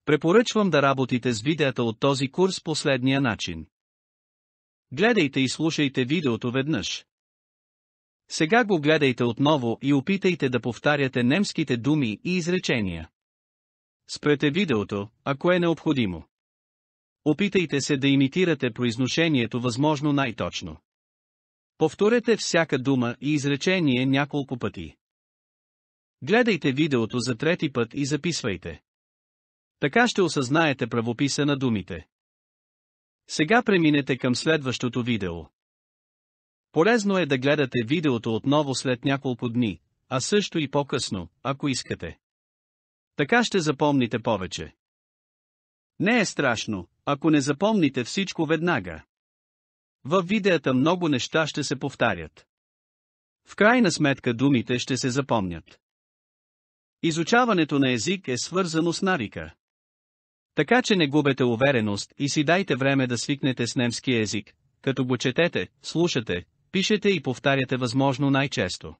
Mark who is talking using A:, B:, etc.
A: Препоръчвам да работите с видеята от този курс последния начин. Гледайте и слушайте видеото веднъж. Сега го гледайте отново и опитайте да повтаряте немските думи и изречения. Спрете видеото, ако е необходимо. Опитайте се да имитирате произношението възможно най-точно. Повторете всяка дума и изречение няколко пъти. Гледайте видеото за трети път и записвайте. Така ще осъзнаете правописа на думите. Сега преминете към следващото видео. Полезно е да гледате видеото отново след няколко дни, а също и по-късно, ако искате. Така ще запомните повече. Не е страшно, ако не запомните всичко веднага. Във видеята много неща ще се повтарят. В крайна сметка думите ще се запомнят. Изучаването на език е свързано с навика. Така че не губете увереност и си дайте време да свикнете с немския език, като го четете, слушате, пишете и повтаряте възможно най-често.